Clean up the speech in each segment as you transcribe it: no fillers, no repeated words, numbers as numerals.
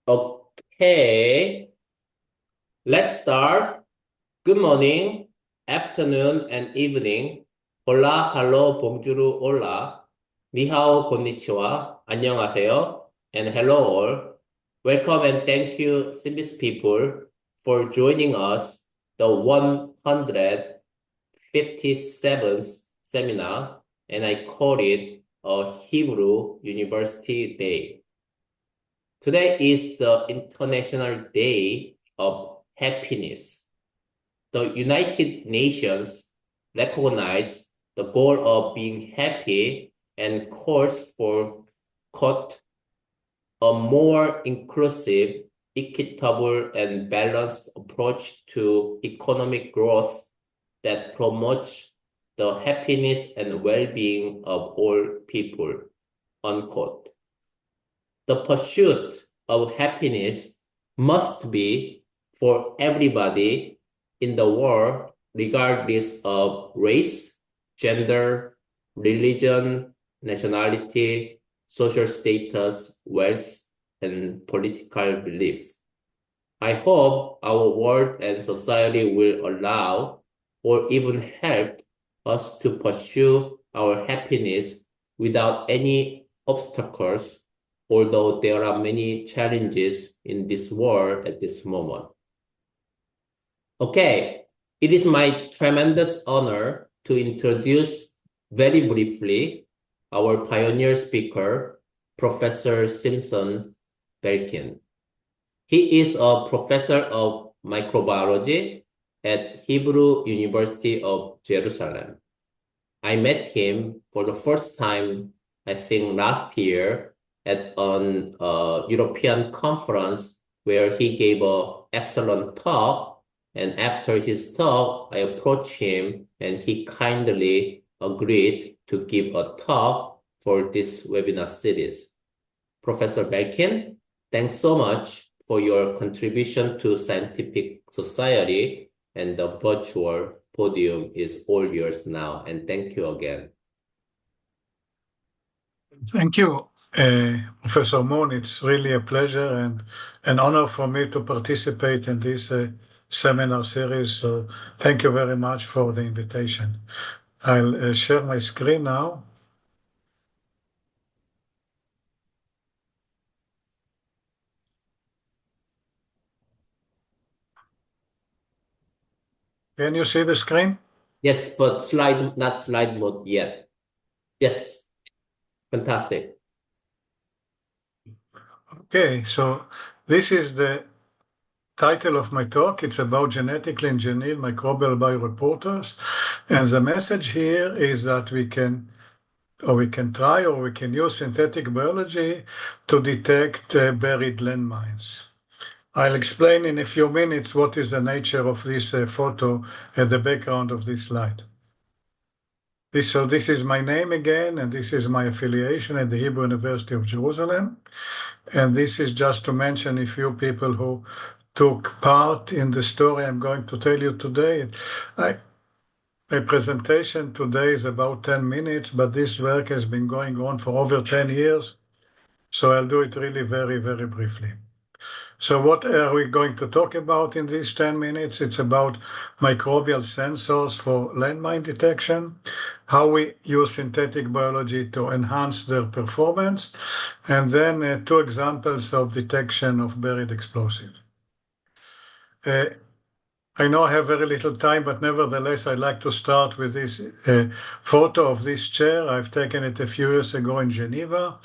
Okay, let's start. Good morning, afternoon, and evening. Hola, hello, bonjour, hola. Ni hao, konnichiwa, 안녕하세요, and hello all. Welcome and thank you, SynBYSS people, for joining us, the 157th seminar, and I call it a Hebrew University Day. Today is the International Day of Happiness. The United Nations recognize the goal of being happy and calls for, quote, a more inclusive, equitable, and balanced approach to economic growth that promotes the happiness and well-being of all people, unquote. The pursuit of happiness must be for everybody in the world, regardless of race, gender, religion, nationality, social status, wealth, and political belief. I hope our world and society will allow or even help us to pursue our happiness without any obstacles, although there are many challenges in this world at this moment. Okay, it is my tremendous honor to introduce very briefly our pioneer speaker, Professor Shimshon Belkin. He is a professor of microbiology at Hebrew University of Jerusalem. I met him for the first time, I think last year, at an European conference where he gave an excellent talk. And after his talk, I approached him and he kindly agreed to give a talk for this webinar series. Professor Belkin, thanks so much for your contribution to scientific society, and the virtual podium is all yours now. And thank you again. Thank you, Professor Moon. It's really a pleasure and an honor for me to participate in this seminar series. So thank you very much for the invitation. I'll share my screen now. Can you see the screen? Yes, but not slide mode yet. Yes, fantastic. Okay, so this is the title of my talk. It's about genetically engineered microbial bioreporters. And the message here is that we can try or we can use synthetic biology to detect buried landmines. I'll explain in a few minutes what is the nature of this photo at the background of this slide. So this is my name again, and this is my affiliation at the Hebrew University of Jerusalem. And this is just to mention a few people who took part in the story I'm going to tell you today. My presentation today is about 10 minutes, but this work has been going on for over 10 years. So I'll do it really very, very briefly. So what are we going to talk about in these 10 minutes? It's about microbial sensors for landmine detection, how we use synthetic biology to enhance their performance, and then two examples of detection of buried explosives. I know I have very little time, but nevertheless, I'd like to start with this photo of this chair. I've taken it a few years ago in Geneva,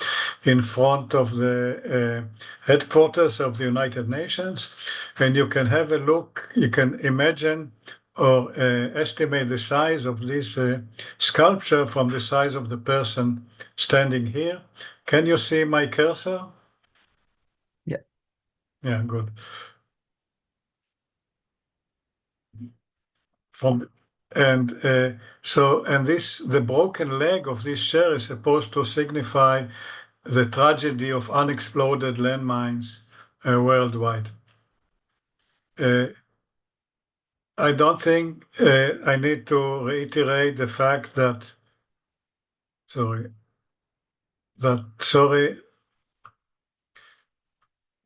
in front of the headquarters of the United Nations. And you can have a look, you can imagine or estimate the size of this sculpture from the size of the person standing here. Can you see my cursor? Yeah. Yeah, good. The broken leg of this chair is supposed to signify the tragedy of unexploded landmines worldwide. I don't think I need to reiterate the fact that,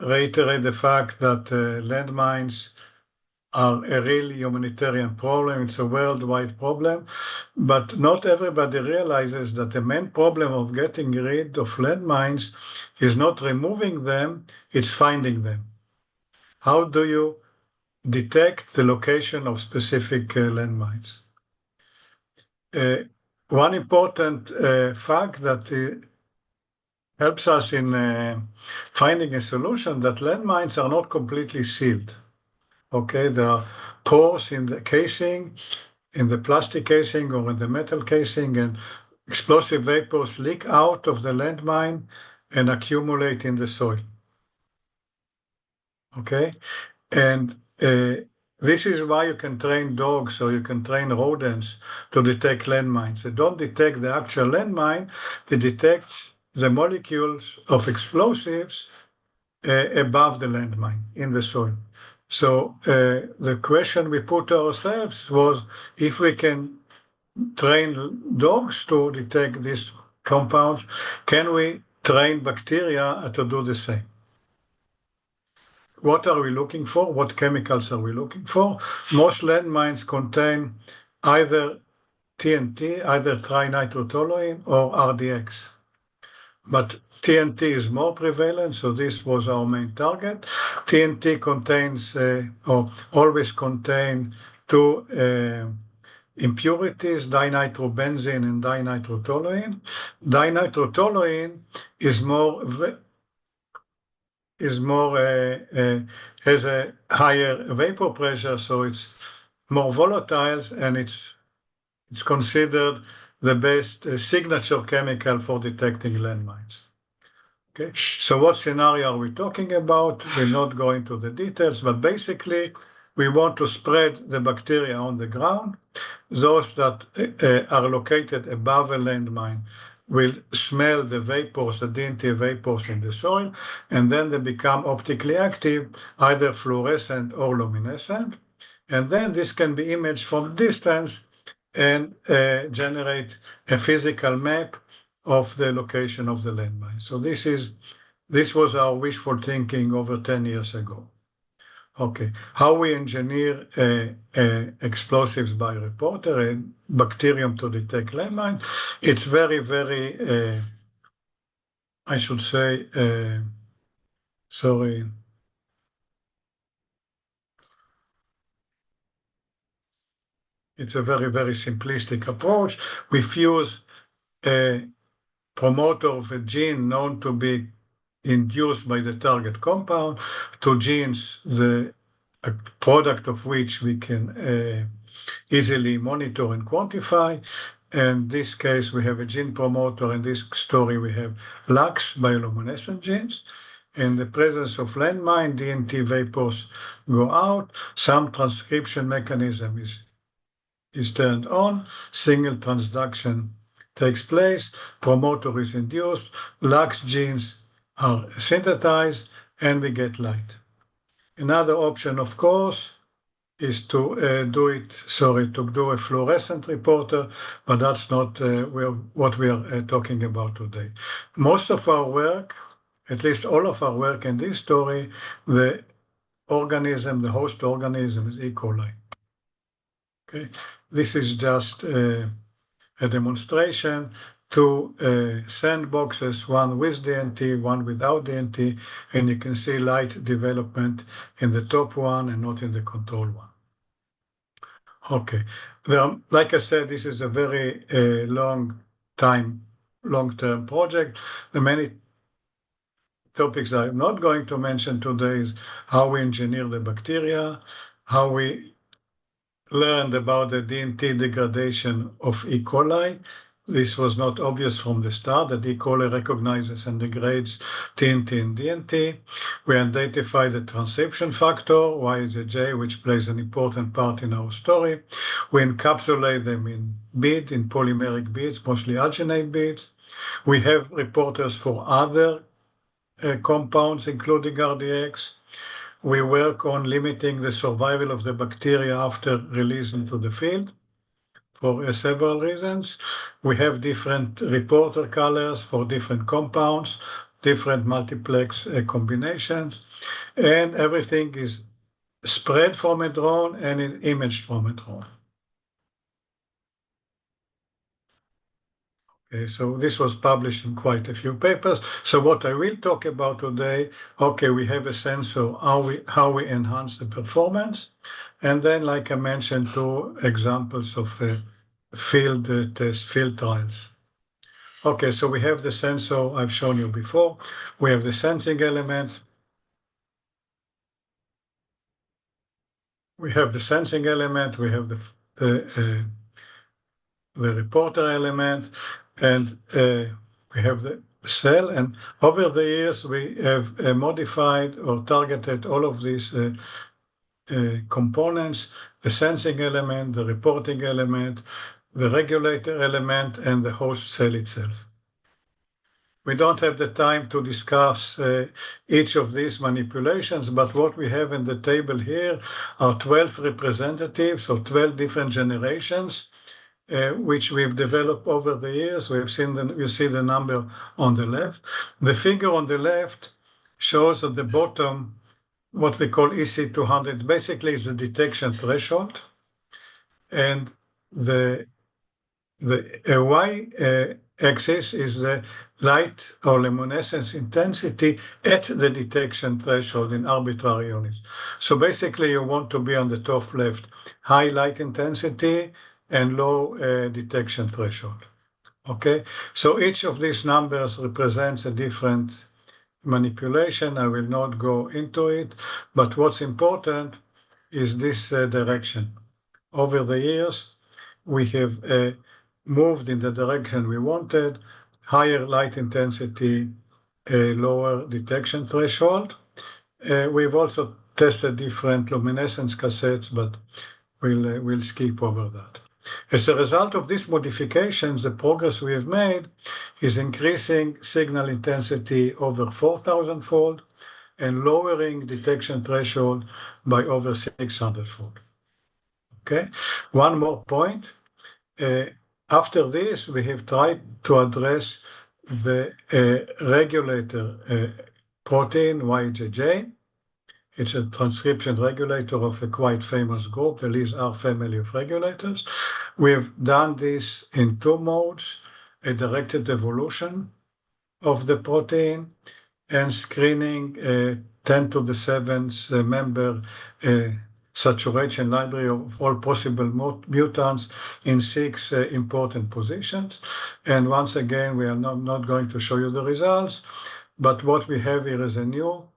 reiterate the fact that landmines are a real humanitarian problem. It's a worldwide problem, but not everybody realizes that the main problem of getting rid of landmines is not removing them, it's finding them. How do you detect the location of specific landmines? One important fact that helps us in finding a solution that landmines are not completely sealed. Okay, there are pores in the casing, in the plastic casing or in the metal casing, and explosive vapors leak out of the landmine and accumulate in the soil. Okay, and this is why you can train dogs or you can train rodents to detect landmines. They don't detect the actual landmine, they detect the molecules of explosives above the landmine in the soil. So the question we put to ourselves was if we can train dogs to detect these compounds, can we train bacteria to do the same? What are we looking for? What chemicals are we looking for? Most landmines contain either TNT, either trinitrotoluene or RDX. But TNT is more prevalent, so this was our main target. TNT contains or always contain two impurities, dinitrobenzene and dinitrotoluene. Dinitrotoluene has a higher vapor pressure, so it's more volatile, and it's considered the best signature chemical for detecting landmines. Okay, so what scenario are we talking about? We'll not go into the details, but basically we want to spread the bacteria on the ground. Those that are located above a landmine will smell the vapors, the DNT vapors in the soil, and then they become optically active, either fluorescent or luminescent. And then this can be imaged from distance and generate a physical map of the location of the landmine. So this was our wishful thinking over 10 years ago. Okay, how we engineer explosives by reporter and bacterium to detect landmine. It's very, very, I should say, sorry. It's a very, very simplistic approach. We fuse a promoter of a gene known to be induced by the target compound to genes, the product of which we can easily monitor and quantify. In this case, we have a gene promoter. In this story, we have LUX, bioluminescent genes. In the presence of landmine, DNT vapors go out. Some transcription mechanism is turned on. Single transduction takes place. Promoter is induced. LUX genes are synthesized, and we get light. Another option, of course, is to do a fluorescent reporter, but that's not what we are talking about today. Most of our work, at least all of our work in this story, the host organism is E. coli. Okay, this is just a demonstration. Two sandboxes, one with DNT, one without DNT, and you can see light development in the top one and not in the control one. Okay, like I said, this is a very long-term project. The many topics I'm not going to mention today is how we engineer the bacteria, how we learned about the DNT degradation of E. coli. This was not obvious from the start that E. coli recognizes and degrades TNT and DNT. We identified the transcription factor, YJJ, which plays an important part in our story. We encapsulate them in polymeric beads, mostly alginate beads. We have reporters for other compounds, including RDX. We work on limiting the survival of the bacteria after release into the field for several reasons. We have different reporter colors for different compounds. different multiplex combinations, and everything is spread from a drone and imaged from a drone. Okay, so this was published in quite a few papers. So what I will talk about today, okay, we have a sense of how we enhance the performance. And then, like I mentioned, 2 examples of field trials. Okay, so we have the sensor I've shown you before. We have the sensing element. We have the sensing element. We have the reporter element, and we have the cell. And over the years, we have modified or targeted all of these components: the sensing element, the reporting element, the regulator element, and the host cell itself. We don't have the time to discuss each of these manipulations, but what we have in the table here are 12 representatives, or 12 different generations, which we've developed over the years. We've seen you see the number on the left. The figure on the left shows at the bottom what we call EC200. Basically, it's the detection threshold, and the y-axis is the light or luminescence intensity at the detection threshold in arbitrary units. So basically, you want to be on the top left, high light intensity and low detection threshold. Okay, so each of these numbers represents a different manipulation. I will not go into it, but what's important is this direction. Over the years, we have moved in the direction we wanted: higher light intensity, lower detection threshold. We've also tested different luminescence cassettes, but we'll skip over that. As a result of these modifications, the progress we have made is increasing signal intensity over 4,000-fold and lowering detection threshold by over 600-fold. Okay, one more point. After this, we have tried to address the regulator protein YJJ. It's a transcription regulator of a quite famous group, the LISR family of regulators. We have done this in 2 modes: a directed evolution of the protein and screening 10 to the 7th member saturation library of all possible mutants in 6 important positions. And once again, we are not going to show you the results, but what we have here is a new,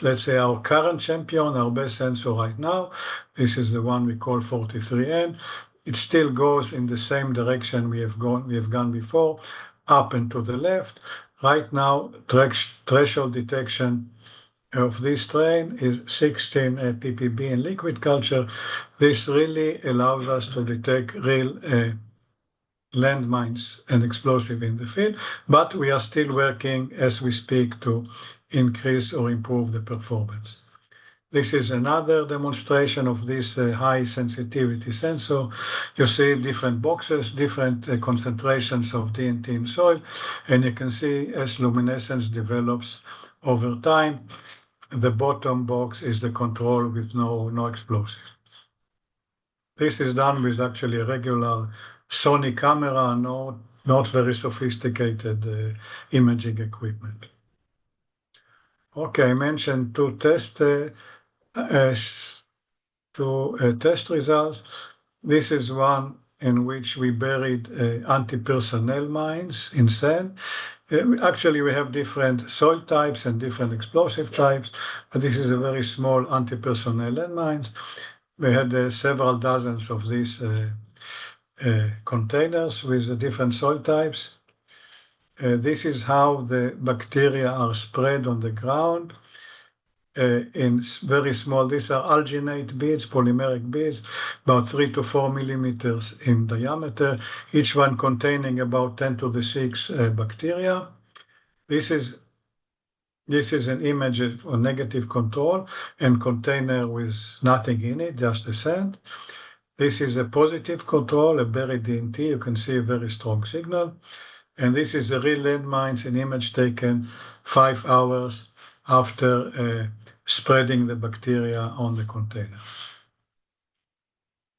let's say our current champion, our best sensor right now. This is the one we call 43N. It still goes in the same direction we have gone before, up and to the left. Right now, threshold detection of this strain is 16 ppb in liquid culture. This really allows us to detect real landmines and explosive in the field, but we are still working as we speak to increase or improve the performance. This is another demonstration of this high sensitivity sensor. You see different boxes, different concentrations of DNT in soil, and you can see as luminescence develops over time, the bottom box is the control with no explosive. This is done with actually a regular Sony camera, not very sophisticated imaging equipment. Okay, I mentioned 2 test results. This is one in which we buried anti-personnel mines in sand. Actually, we have different soil types and different explosive types, but this is a very small anti-personnel landmines. We had several dozens of these containers with different soil types. This is how the bacteria are spread on the ground in very small, these are alginate beads, polymeric beads, about 3 to 4 millimeters in diameter, each one containing about 10 to the 6 bacteria. This is an image of a negative control and container with nothing in it, just the sand. This is a positive control, a buried DNT. You can see a very strong signal. And this is a real landmines, an image taken 5 hours after spreading the bacteria on the container.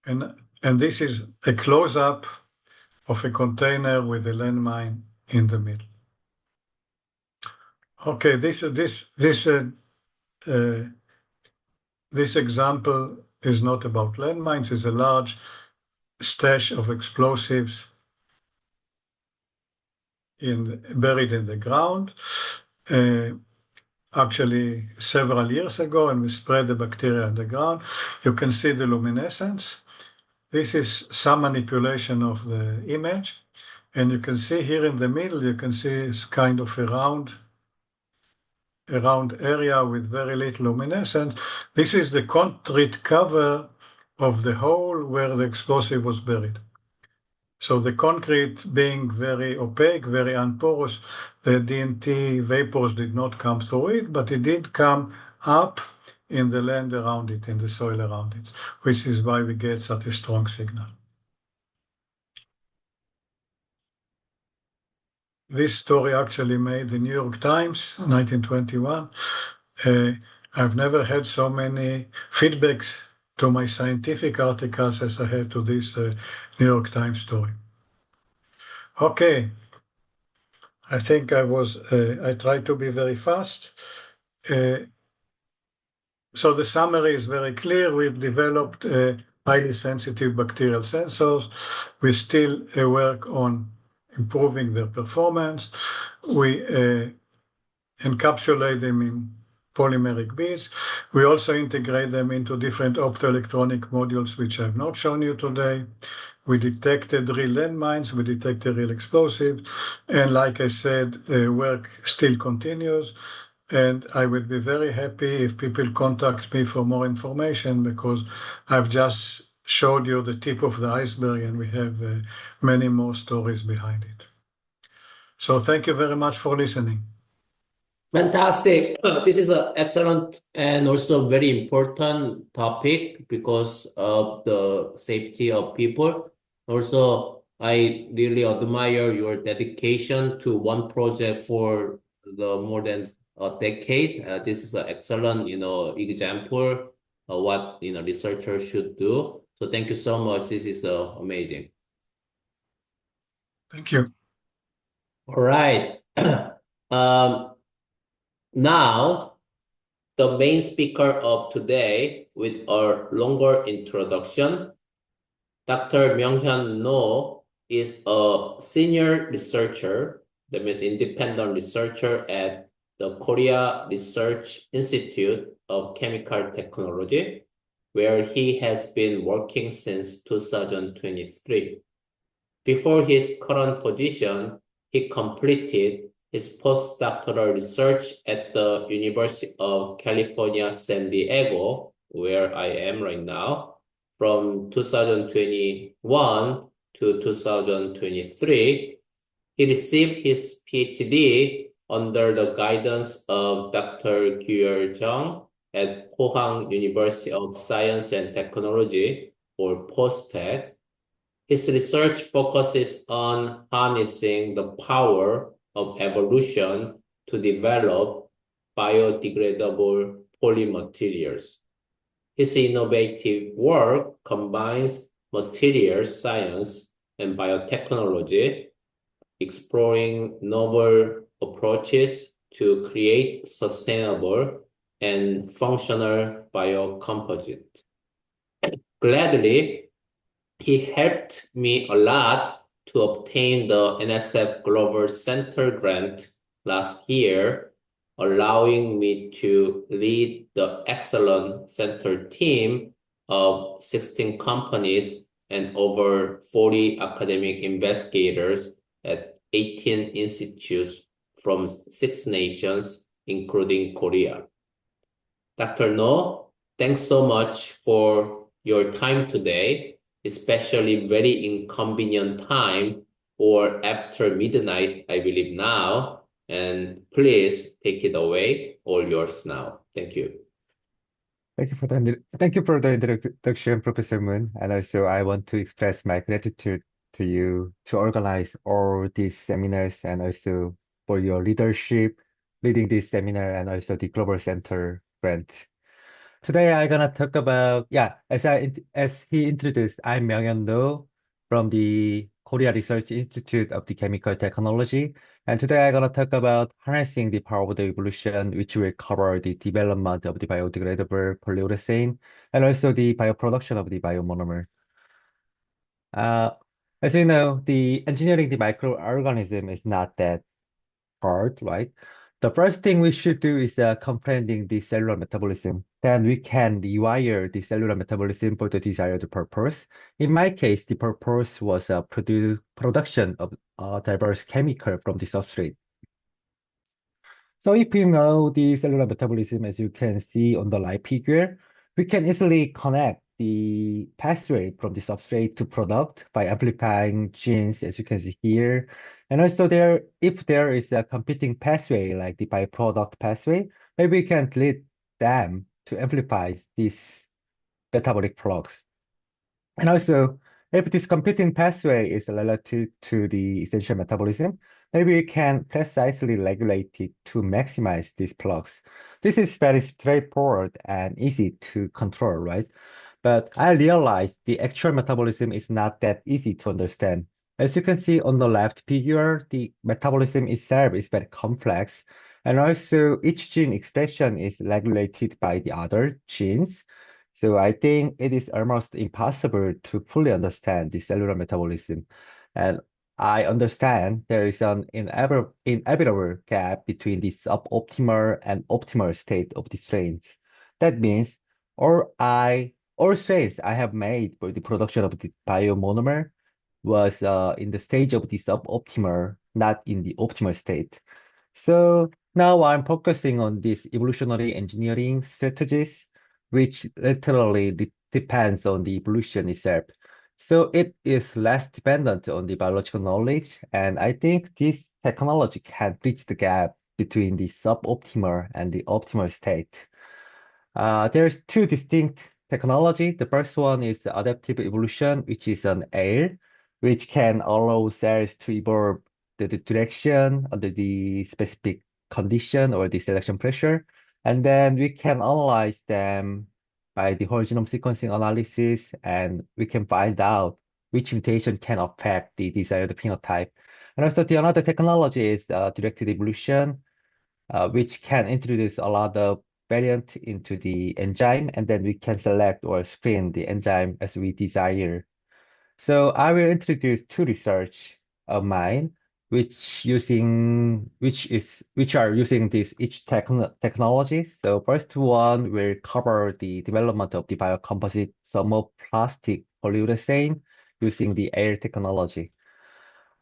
And this is a close-up of a container with a landmine in the middle. Okay, this example is not about landmines. It's a large stash of explosives buried in the ground. Actually, several years ago, and we spread the bacteria on the ground. You can see the luminescence. This is some manipulation of the image. And you can see here in the middle, you can see it's kind of a round area with very little luminescence. This is the concrete cover of the hole where the explosive was buried. So the concrete being very opaque, very unporous, the DNT vapors did not come through it, but it did come up in the land around it, in the soil around it, which is why we get such a strong signal. This story actually made the New York Times in 1921. I've never had so many feedbacks to my scientific articles as I had to this New York Times story. Okay, I think I tried to be very fast. So the summary is very clear. We've developed highly sensitive bacterial sensors. We still work on improving their performance. We encapsulate them in polymeric beads. We also integrate them into different optoelectronic modules, which I've not shown you today. We detected real landmines, we detected real explosives, and like I said, work still continues. And I would be very happy if people contact me for more information, because I've just showed you the tip of the iceberg and we have many more stories behind it. So thank you very much for listening. Fantastic. This is an excellent and also very important topic because of the safety of people. Also, I really admire your dedication to one project for the more than a decade. This is an excellent, example of what, researchers should do. So thank you so much. This is amazing. Thank you. All right. Now, the main speaker of today with a longer introduction, Dr. Myung Hyun Noh is a senior researcher, that means independent researcher at the Korea Research Institute of Chemical Technology, where he has been working since 2023. Before his current position, he completed his postdoctoral research at the University of California, San Diego, where I am right now, from 2021 to 2023. He received his PhD under the guidance of Dr. Gyul Jung at Pohang University of Science and Technology, or POSTECH. His research focuses on harnessing the power of evolution to develop biodegradable polymaterials. His innovative work combines materials science and biotechnology, exploring novel approaches to create sustainable and functional biocomposite. Gladly, he helped me a lot to obtain the NSF Global Center grant last year, allowing me to lead the excellent center team of 16 companies and over 40 academic investigators at 18 institutes from 6 nations, including Korea. Dr. Noh, thanks so much for your time today, especially very inconvenient time or after midnight, I believe now. And please take it away, all yours now. Thank you. Thank you for the introduction, Professor Moon. And also, I want to express my gratitude to you to organize all these seminars and also for your leadership, leading this seminar and also the Global Center grant. Today I'm gonna talk about, as he introduced, I'm Myung Hyun Noh from the Korea Research Institute of the Chemical Technology. And today I'm gonna talk about harnessing the power of the evolution, which will cover the development of the biodegradable polyurethane and also the bioproduction of the biomonomer. Uh, as you know, the engineering the microorganism is not that hard, right? The first thing we should do is comprehending the cellular metabolism. Then we can rewire the cellular metabolism for the desired purpose. In my case, the purpose was production of diverse chemical from the substrate. So if you know the cellular metabolism, as you can see on the light figure, we can easily connect the pathway from the substrate to product by amplifying genes, as you can see here. And also if there is a competing pathway like the byproduct pathway, maybe we can delete them to amplify this metabolic flux. And also, if this competing pathway is related to the essential metabolism, maybe we can precisely regulate it to maximize this flux. This is very straightforward and easy to control, right? But I realized the actual metabolism is not that easy to understand. As you can see on the left figure, the metabolism itself is very complex, and also each gene expression is regulated by the other genes. So I think it is almost impossible to fully understand the cellular metabolism. And I understand there is an inevitable gap between the suboptimal and optimal state of the strains. That means all strains I have made for the production of the biomonomer was in the stage of the suboptimal, not in the optimal state. So now I'm focusing on these evolutionary engineering strategies, which literally depends on the evolution itself. So it is less dependent on the biological knowledge, and I think this technology can bridge the gap between the suboptimal and the optimal state. There's two distinct technology. The first one is adaptive evolution, which is an air, which can allow cells to evolve the direction under the specific condition or the selection pressure. And then we can analyze them by the whole genome sequencing analysis, and we can find out which mutation can affect the desired phenotype. And also the another technology is directed evolution, which can introduce a lot of variant into the enzyme, and then we can select or screen the enzyme as we desire. So I will introduce two research of mine, which are using this each technology. So first one will cover the development of the biocomposite thermoplastic polyurethane using the air technology.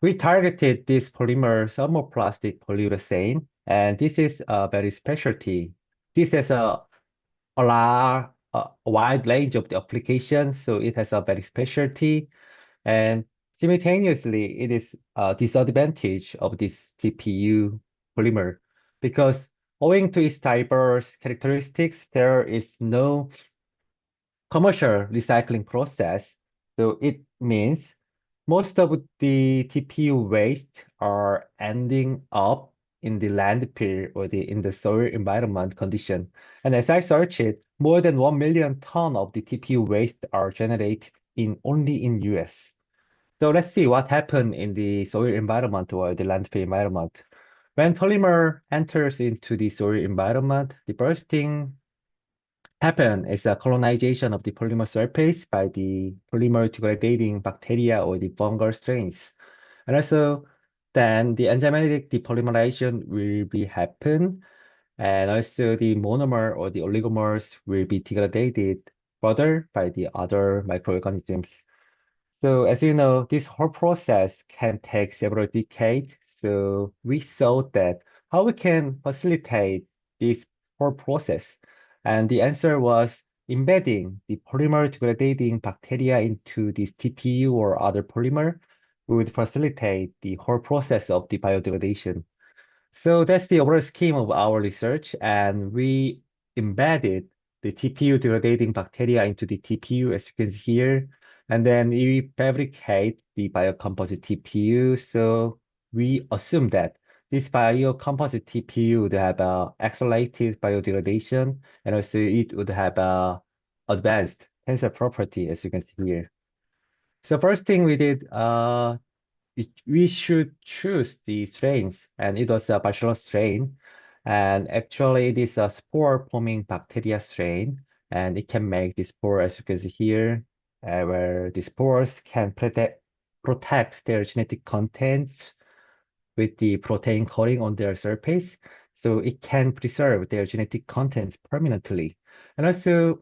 We targeted this polymer thermoplastic polyurethane, and this is a very specialty. This has a wide range of the applications, so it has a very specialty, and simultaneously, it is a disadvantage of this TPU polymer because owing to its diverse characteristics, there is no commercial recycling process. So it means most of the TPU waste are ending up in the landfill or in the soil environment condition. And as I searched it, more than 1 million ton of the TPU waste are generated only in US. So let's see what happened in the soil environment or the landfill environment. When polymer enters into the soil environment, the first thing happen is a colonization of the polymer surface by the polymer degrading bacteria or the fungal strains. And also then the enzymatic depolymerization will be happen, and also the monomer or the oligomers will be degraded further by the other microorganisms. So as you know, this whole process can take several decades. So we thought that how we can facilitate this whole process. And the answer was embedding the polymer degrading bacteria into this TPU or other polymer would facilitate the whole process of the biodegradation. So that's the overall scheme of our research, and we embedded the TPU degrading bacteria into the TPU, as you can see here. And then we fabricate the biocomposite TPU. So we assume that this biocomposite TPU would have accelerated biodegradation, and also it would have advanced tensor property, as you can see here. So first thing we did, we should choose the strains, and it was a bacillus strain. And actually, it is a spore-forming bacteria strain, and it can make the spore, as you can see here, where the spores can protect their genetic contents with the protein coating on their surface, so it can preserve their genetic contents permanently. And also,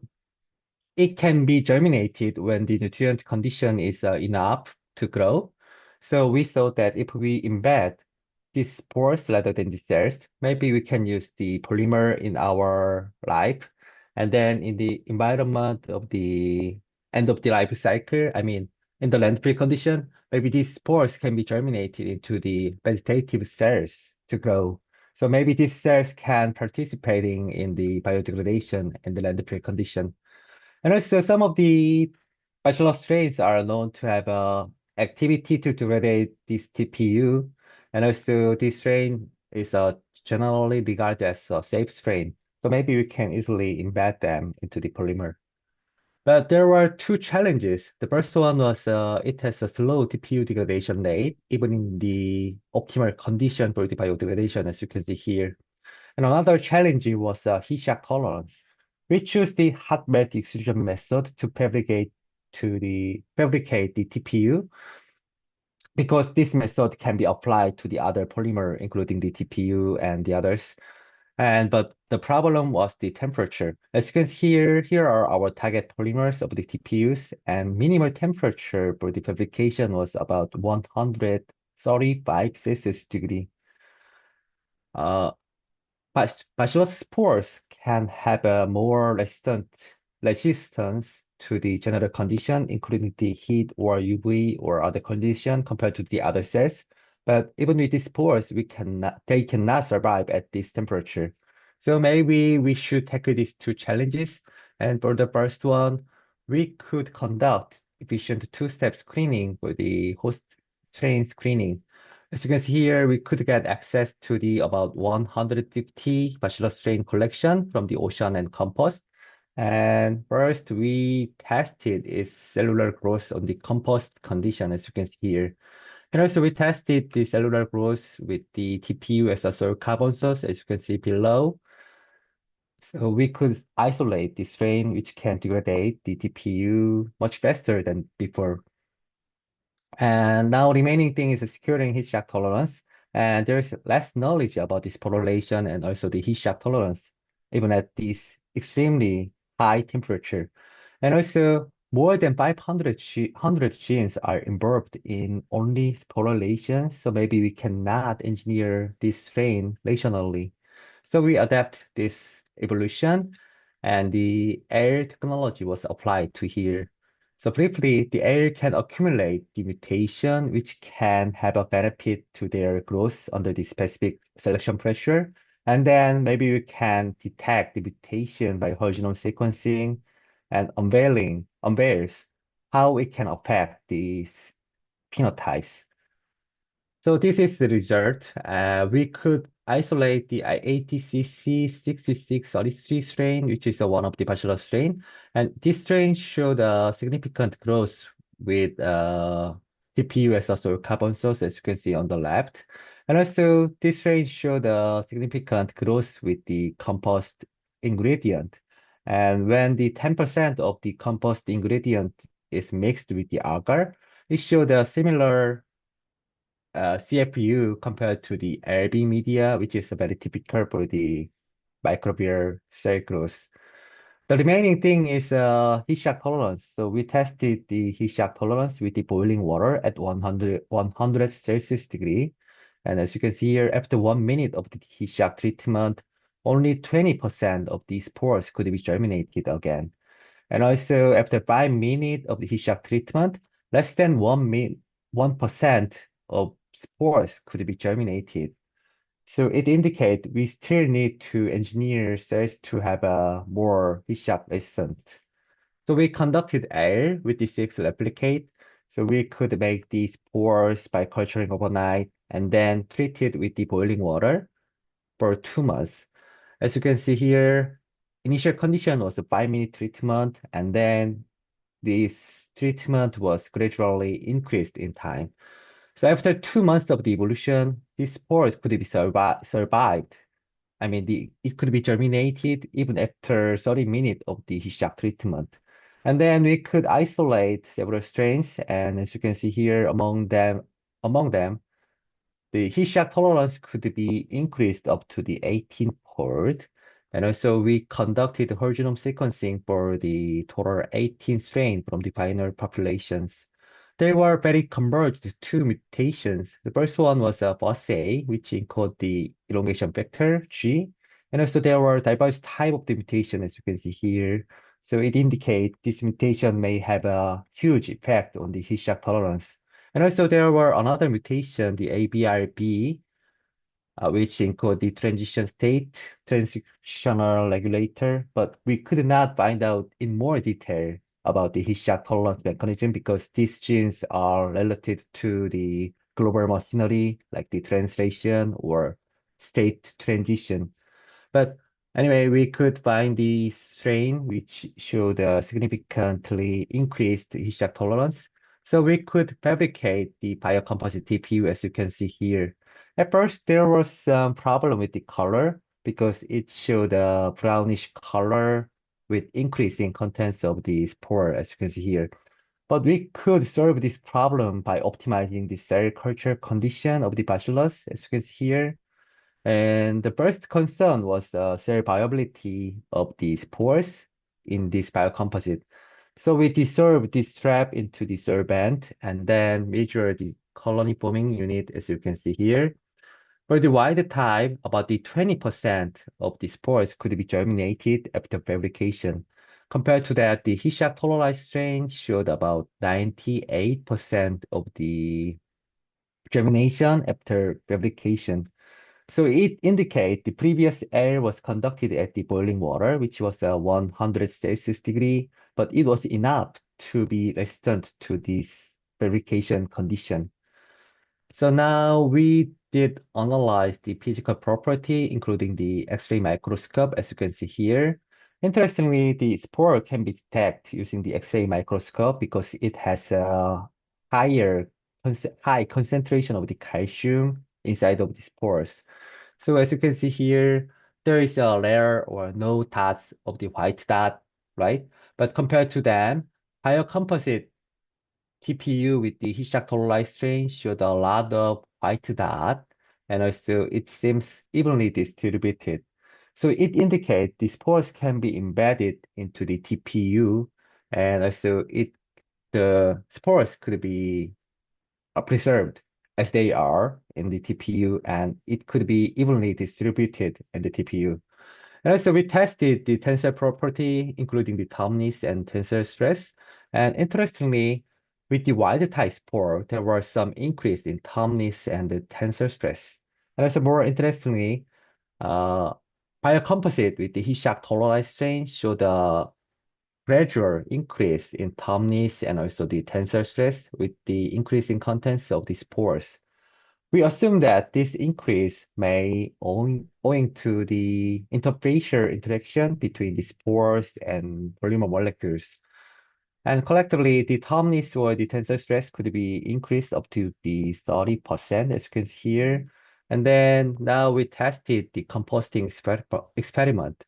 it can be germinated when the nutrient condition is enough to grow. So we thought that if we embed these spores rather than the cells, maybe we can use the polymer in our life. And then in the environment of the end of the life cycle, I mean, in the land-free condition, maybe these spores can be germinated into the vegetative cells to grow. So maybe these cells can participating in the biodegradation in the land-free condition. And also, some of the bacillus strains are known to have activity to degrade this TPU. And also, this strain is generally regarded as a safe strain. So maybe we can easily embed them into the polymer. But there were two challenges. The first one was it has a slow TPU degradation rate, even in the optimal condition for the biodegradation, as you can see here. And another challenge was heat shock tolerance. We choose the hot melt extrusion method to fabricate the TPU because this method can be applied to the other polymer, including the TPU and the others. But the problem was the temperature. As you can see here are our target polymers of the TPUs, and minimal temperature for the fabrication was about 135 Celsius degree. Bacillus spores can have a more resistance to the general condition, including the heat or UV or other condition compared to the other cells. But even with these spores, they cannot survive at this temperature. So maybe we should tackle these two challenges. And for the first one, we could conduct efficient two-step screening for the host strain screening. As you can see here, we could get access to the about 150 bacillus strain collection from the ocean and compost. And first, we tested its cellular growth on the compost condition, as you can see here. And also, we tested the cellular growth with the TPU as a soil carbon source, as you can see below. So we could isolate the strain which can degrade the TPU much faster than before. And now remaining thing is securing heat shock tolerance. And there's less knowledge about this phosphorylation and also the heat shock tolerance, even at this extremely high temperature. And also more than 500 genes are involved in only phosphorylation. So maybe we cannot engineer this strain rationally. So we adapt this evolution, and the air technology was applied to here. So briefly, the air can accumulate the mutation, which can have a benefit to their growth under the specific selection pressure. And then maybe we can detect the mutation by whole genome sequencing and unveils how it can affect these phenotypes. So this is the result. We could isolate the ATCC 6633 strain, which is one of the bacillus strain. And this strain showed a significant growth with TPU as also carbon source, as you can see on the left. And also this strain showed a significant growth with the compost ingredient. And when the 10% of the compost ingredient is mixed with the agar, it showed a similar CFU compared to the LB media, which is very typical for the microbial cell growth. The remaining thing is heat shock tolerance. So we tested the heat shock tolerance with the boiling water at 100 Celsius degree. And as you can see here, after 1 minute of the heat shock treatment, only 20% of these spores could be germinated again. And also after 5 minutes of the heat shock treatment, less than 1% of spores could be germinated. So it indicates we still need to engineer cells to have a more heat shock resistant. So we conducted air with the 6 replicate. So we could make these pores by culturing overnight and then treat it with the boiling water for 2 months. As you can see here, initial condition was a 5-minute treatment, and then this treatment was gradually increased in time. So after 2 months of the evolution, this spore could be survived. I mean, it could be germinated even after 30 minutes of the heat shock treatment. And then we could isolate several strains, and as you can see here, among them, the heat shock tolerance could be increased up to the 18-fold. And also we conducted whole genome sequencing for the total 18 strain from the pioneer populations. They were very converged to 2 mutations. The first one was a FOSA, which encode the elongation factor G. And also there were diverse type of the mutation, as you can see here. So it indicates this mutation may have a huge effect on the heat shock tolerance. And also there were another mutation, the ABRB, which encode the transition state transitional regulator, but we could not find out in more detail about the heat shock tolerance mechanism because these genes are related to the global machinery, like the translation or state transition. But anyway, we could find the strain which showed a significantly increased heat shock tolerance. So we could fabricate the biocomposite TPU as you can see here. At first, there was some problem with the color because it showed a brownish color with increasing contents of the spore, as you can see here. But we could solve this problem by optimizing the cell culture condition of the bacillus, as you can see here. And the first concern was the cell viability of the spores in this biocomposite. So we dissolve this trap into the sorbent and then measure the colony forming unit, as you can see here. For the wild type, about the 20% of the spores could be germinated after fabrication. Compared to that, the heat shock tolerized strain showed about 98% of the germination after fabrication. So it indicates the previous air was conducted at the boiling water, which was 100 Celsius degree, but it was enough to be resistant to this fabrication condition. So now we did analyze the physical property, including the X-ray microscope, as you can see here. Interestingly, the spore can be detected using the X-ray microscope because it has a high concentration of the calcium inside of the spores. So as you can see here, there is a rare or no dots of the white dot, right? But compared to them, biocomposite TPU with the heat shock tolerized strain showed a lot of white dot, and also it seems evenly distributed. So it indicates the spores can be embedded into the TPU, and also the spores could be preserved as they are in the TPU, and it could be evenly distributed in the TPU. And also we tested the tensor property, including the toughness and tensor stress. And interestingly, with the wild type spore, there was some increase in toughness and the tensor stress. And also more interestingly, uh, biocomposite with the heat shock tolerized strain showed a gradual increase in toughness and also the tensor stress with the increasing contents of the spores. We assume that this increase may owing to the interfacial interaction between the spores and polymer molecules. And collectively, the toughness or the tensor stress could be increased up to the 30%, as you can see here. And then now we tested the composting experiment.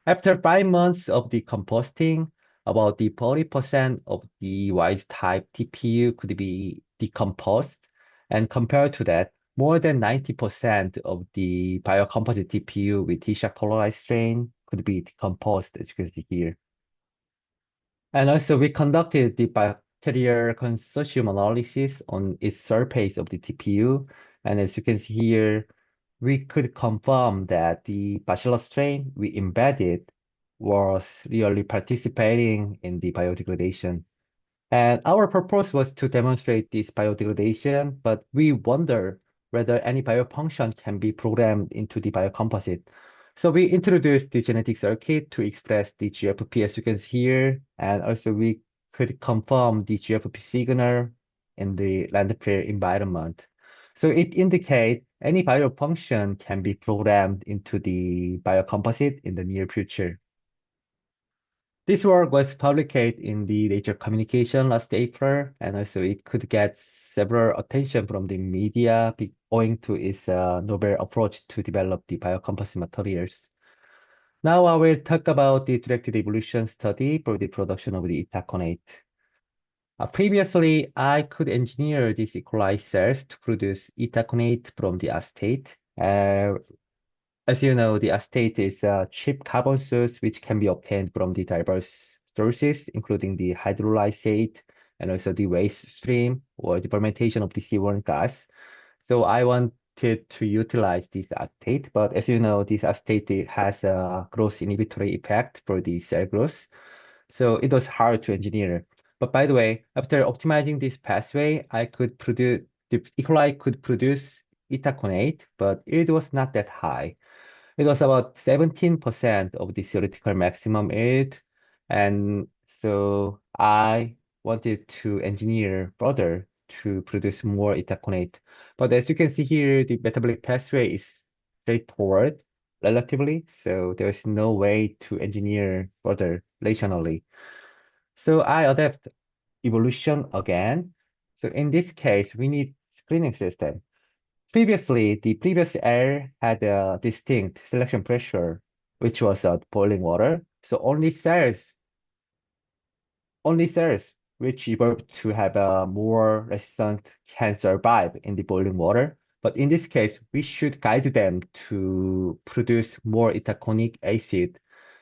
After 5 months of the composting, about the 40% of the wild type TPU could be decomposed. And compared to that, more than 90% of the biocomposite TPU with T-shock tolerized strain could be decomposed, as you can see here. And also we conducted the bacterial consortium analysis on its surface of the TPU. And as you can see here, we could confirm that the bacillus strain we embedded was really participating in the biodegradation. And our purpose was to demonstrate this biodegradation, but we wonder whether any biofunction can be programmed into the biocomposite. So we introduced the genetic circuit to express the GFP as you can see here, and also we could confirm the GFP signal in the lentiviral environment. So it indicates any viral function can be programmed into the biocomposite in the near future. This work was published in the Nature Communication last April, and also it could get several attention from the media owing to its novel approach to develop the biocomposite materials. Now I will talk about the directed evolution study for the production of the itaconate. Previously, I could engineer these E. coli cells to produce itaconate from the acetate. As you know, the acetate is a cheap carbon source which can be obtained from the diverse sources, including the hydrolysate and also the waste stream or the fermentation of the C1 gas. So I wanted to utilize this acetate, but as you know, this acetate has a growth inhibitory effect for the cell growth. So it was hard to engineer. But by the way, after optimizing this pathway, the E. coli could produce itaconate, but it was not that high. It was about 17% of the theoretical maximum yield. And so I wanted to engineer further to produce more itaconate. But as you can see here, the metabolic pathway is straightforward relatively. So there's no way to engineer further relationally. So I adapt evolution again. So in this case, we need screening system. Previously, the previous air had a distinct selection pressure, which was boiling water. So only cells which evolved to have a more resistant can survive in the boiling water. But in this case, we should guide them to produce more itaconic acid.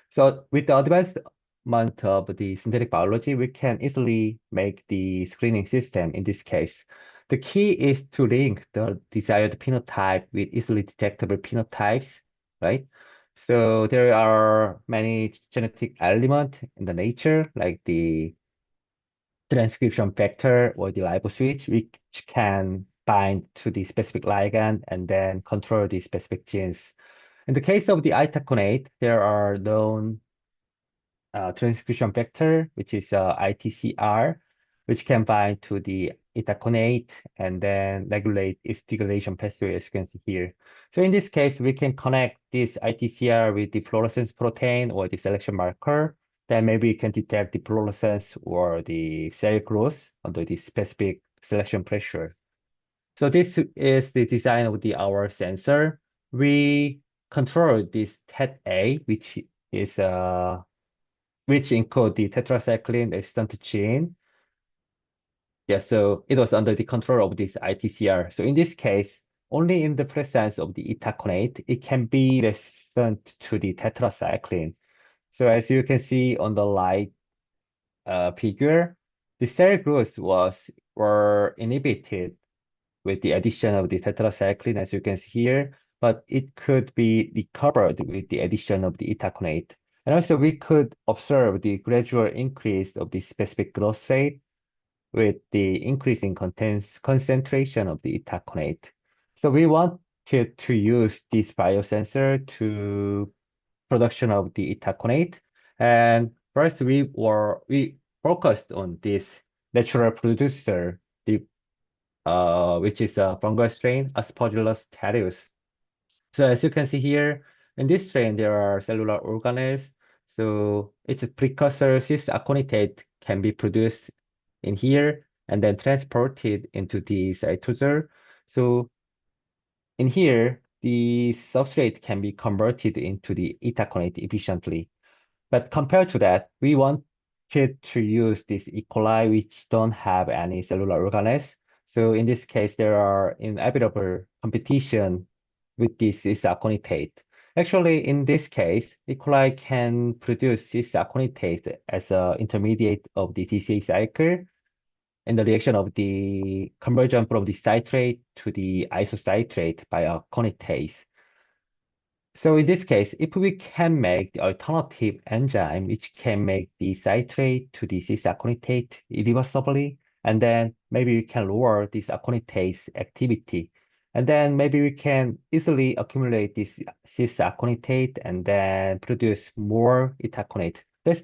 So with the advancement of the synthetic biology, we can easily make the screening system in this case. The key is to link the desired phenotype with easily detectable phenotypes, right? So there are many genetic elements in the nature, like the transcription factor or the riboswitch, which can bind to the specific ligand and then control the specific genes. In the case of the itaconate, there are known transcription factor, which is ITCR, which can bind to the itaconate and then regulate its degradation pathway, as you can see here. So in this case, we can connect this ITCR with the fluorescence protein or the selection marker. Then maybe we can detect the fluorescence or the cell growth under the specific selection pressure. So this is the design of our sensor. We control this TET-A, which encode the tetracycline resistant gene. Yeah, so it was under the control of this ITCR. So in this case, only in the presence of the itaconate, it can be resistant to the tetracycline. So as you can see on the right figure, the cell growth were inhibited with the addition of the tetracycline, as you can see here, but it could be recovered with the addition of the itaconate. And also we could observe the gradual increase of the specific growth rate with the increasing concentration of the itaconate. So we wanted to use this biosensor to production of the itaconate. And first we focused on this natural producer, which is a fungal strain, Aspergillus terreus. So as you can see here, in this strain, there are cellular organelles. So its precursor cis aconitate can be produced in here and then transported into the cytosol. So in here, the substrate can be converted into the itaconate efficiently. But compared to that, we wanted to use this E. coli, which don't have any cellular organelles. So in this case, there are inevitable competition with this cis-aconitate. Actually, in this case, E. coli can produce cis-aconitate as an intermediate of the TCA cycle in the reaction of the conversion from the citrate to the isocitrate by a conitase. So in this case, if we can make the alternative enzyme, which can make the citrate to the cis-aconitate irreversibly, and then maybe we can lower this aconitase activity. And then maybe we can easily accumulate this cis aconitate and then produce more itaconate. That's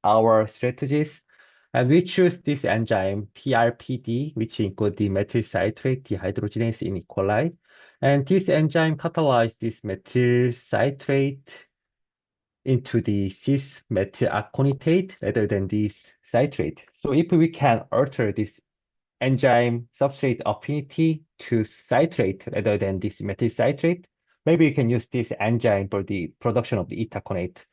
our strategies. And we choose this enzyme TRPD, which include the methyl citrate dehydrogenase in E. coli. And this enzyme catalyzes this methyl citrate into the cis methyl aconitate rather than this citrate. So if we can alter this enzyme substrate affinity to citrate rather than this methyl citrate, maybe you can use this enzyme for the production of the itaconate.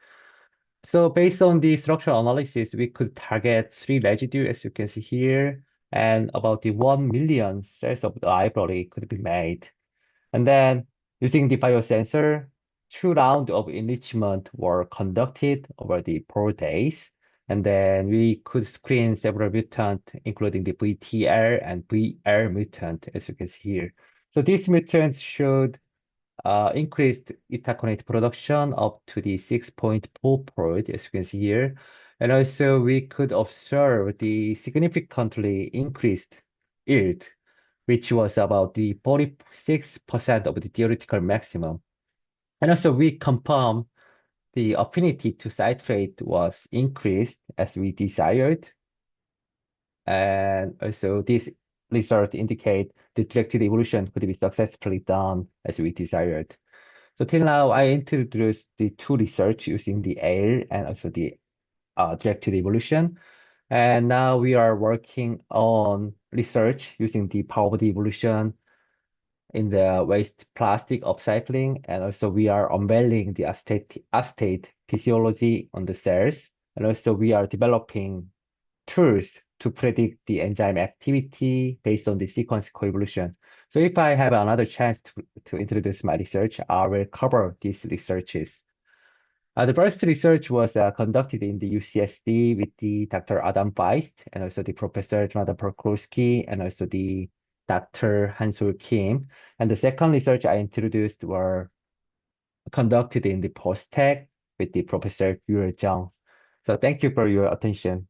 So based on the structural analysis, we could target 3 residues, as you can see here, and about the 1 million cells of the library could be made. And then using the biosensor, 2 rounds of enrichment were conducted over the 4 days. And then we could screen several mutants, including the VTL and VL mutant, as you can see here. So these mutants showed increased itaconate production up to the 6.4-fold, as you can see here. And also we could observe the significantly increased yield, which was about the 46% of the theoretical maximum. And also we confirm the affinity to citrate was increased as we desired. And also this result indicate the directed evolution could be successfully done as we desired. So till now, I introduced the 2 research using the air and also the directed evolution. And now we are working on research using the power of the evolution in the waste plastic upcycling. And also we are unveiling the acetate physiology on the cells. And also we are developing tools to predict the enzyme activity based on the sequence coevolution. So if I have another chance to introduce my research, I will cover these researches. The first research was conducted in the UCSD with the Dr. Adam Feist and also the Professor Jonathan Prokrowski and also the Dr. Hansul Kim. And the second research I introduced were conducted in the post-tech with the Professor Yul Zhang. So thank you for your attention.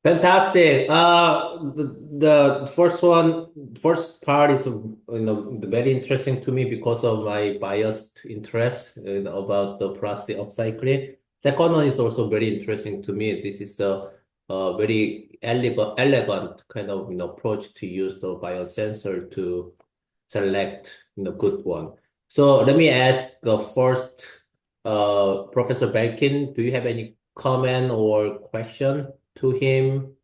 Fantastic. The first part is, very interesting to me because of my biased interest about the plastic upcycling. Second one is also very interesting to me. This is a very elegant kind of, approach to use the biosensor to select, good one. So let me ask first, Professor Belkin, do you have any comment or question to him?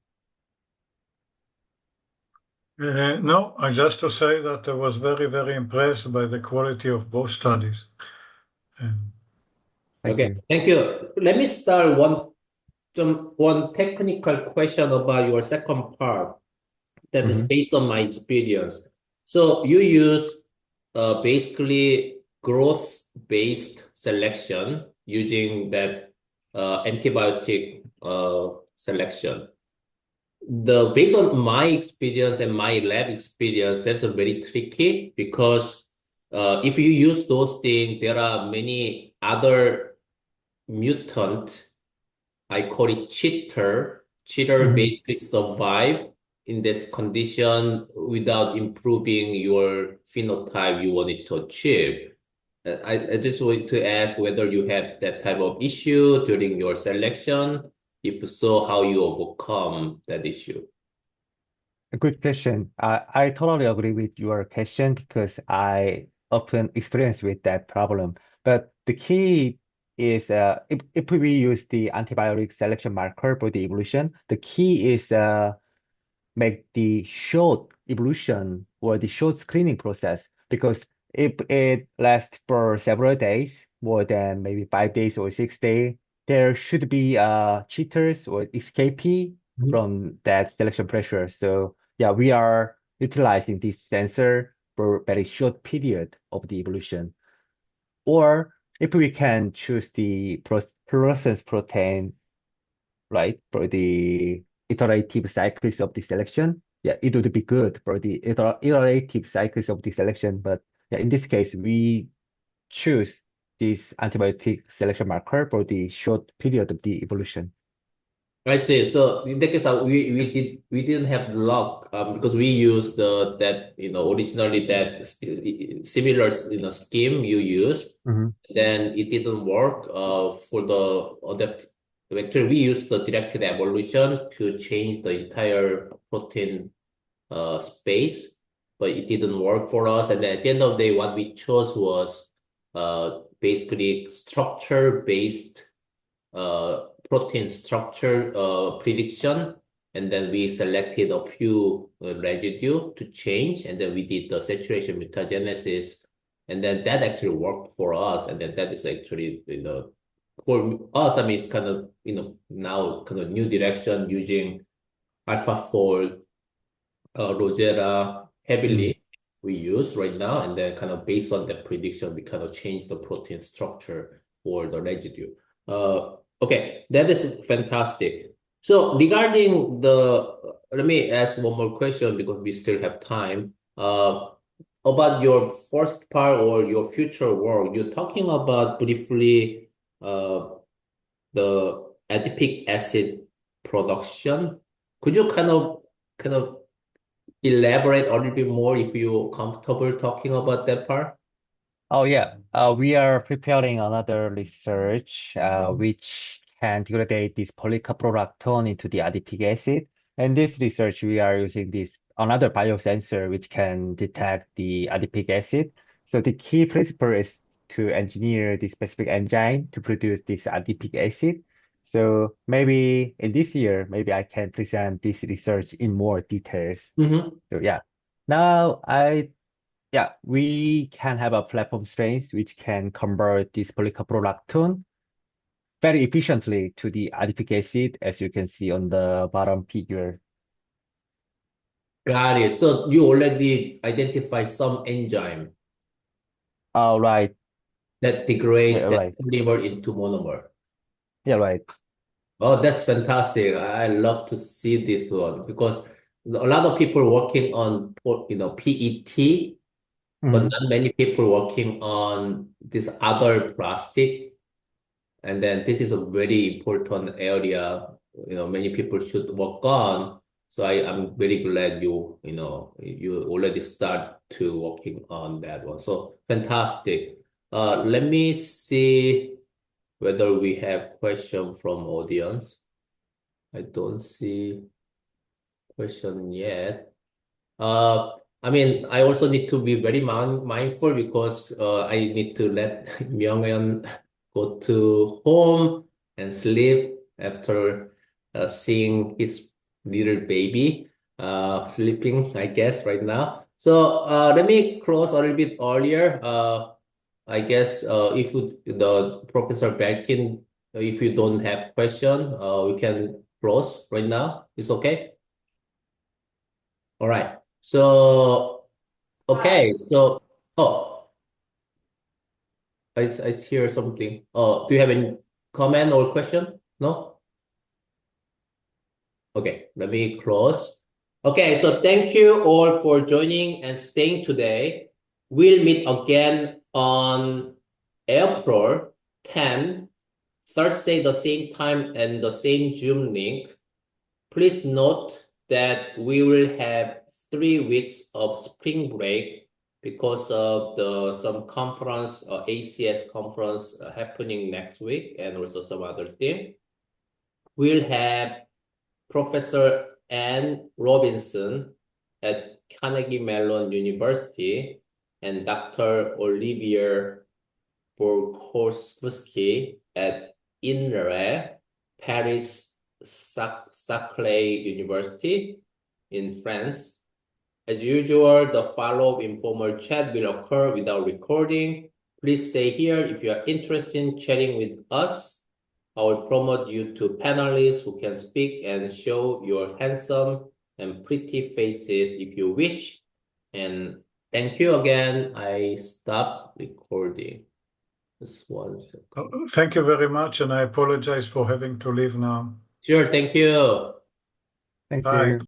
No, I just to say that I was very, very impressed by the quality of both studies. Thank Okay, you. thank you. Let me start one technical question about your second part that is based on my experience. So you use basically growth-based selection using that antibiotic selection. Based on my experience and my lab experience, that's a very tricky because if you use those things, there are many other mutant. I call it cheater. Cheater basically survive in this condition without improving your phenotype you wanted to achieve. I just want to ask whether you have that type of issue during your selection. If so, how you overcome that issue? A good question. I totally agree with your question because I often experience with that problem. But the key is if we use the antibiotic selection marker for the evolution, the key is make the short evolution or the short screening process because if it lasts for several days, more than maybe 5 days or 6 days, there should be cheaters or escapee from that selection pressure. So yeah, we are utilizing this sensor for very short period of the evolution. Or if we can choose the fluorescence protein, right, for the iterative cycles of the selection, yeah, it would be good for the iterative cycles of the selection. But yeah, in this case, we choose this antibiotic selection marker for the short period of the evolution. I see. So in that case, we didn't have luck because we used that originally that similar scheme you used. Mhm. Then it didn't work for the adapt. Actually, we used the directed evolution to change the entire protein space, but it didn't work for us. And then at the end of the day, what we chose was basically structure-based protein structure prediction. And then we selected a few residue to change, and then we did the saturation mutagenesis, and then that actually worked for us. And then that is actually, for us, I mean, it's kind of, now kind of new direction using AlphaFold Rosetta Mm. heavily we use right now, and then kind of based on that prediction, we kind of change the protein structure for the residue. Okay, that is fantastic. So regarding let me ask one more question because we still have time. About your first part or your future work, you're talking about briefly the adipic acid production. Could you kind of elaborate a little bit more if you're comfortable talking about that part? Oh yeah, we are preparing another research which can degrade this polycaprolactone into the adipic acid. And this research we are using this another biosensor which can detect the adipic acid. So the key principle is to engineer the specific enzyme to produce this adipic acid. So maybe in this year, maybe I can present this research in more details. Mm-hmm. So yeah, yeah, we can have a platform strains which can convert this polycaprolactone very efficiently to the adipic acid, as you can see on the bottom figure. Got it. So you already identify some enzyme Oh, right. that degrade Yeah, that right. polymer into monomer. Yeah, right. Oh, that's fantastic. I love to see this one because a lot of people working on, PET, but Mhm. not many people working on this other plastic. And then this is a very important area, many people should work on. So I'm very glad you already start to working on that one. So fantastic. Let me see whether we have question from audience. I don't see question yet. I mean, I also need to be very mindful because I need to let Myung Hyun go to home and sleep after seeing his little baby sleeping, I guess, right now. So let me close a little bit earlier. I guess if the Professor Belkin, if you don't have question, we can close right now. It's okay? All right. So, okay. So, oh, I hear something. Oh, do you have any comment or question? No? Okay, let me close. Okay, so thank you all for joining and staying today. We'll meet again on April 10, Thursday, the same time and the same Zoom link. Please note that we will have 3 weeks of spring break because of some conference, ACS conference happening next week, and also some other thing. We'll have Professor Ann Robinson at Carnegie Mellon University and Dr. Olivier Borkowski at INRE, Paris Saclay University in France. As usual, the follow-up informal chat will occur without recording. Please stay here if you are interested in chatting with us. I will promote you to panelists who can speak and show your handsome and pretty faces if you wish. And thank you again. I stop recording. Just 1 second. Thank you very much, and I apologize for having to leave now. Sure, thank you. Thank Bye. you.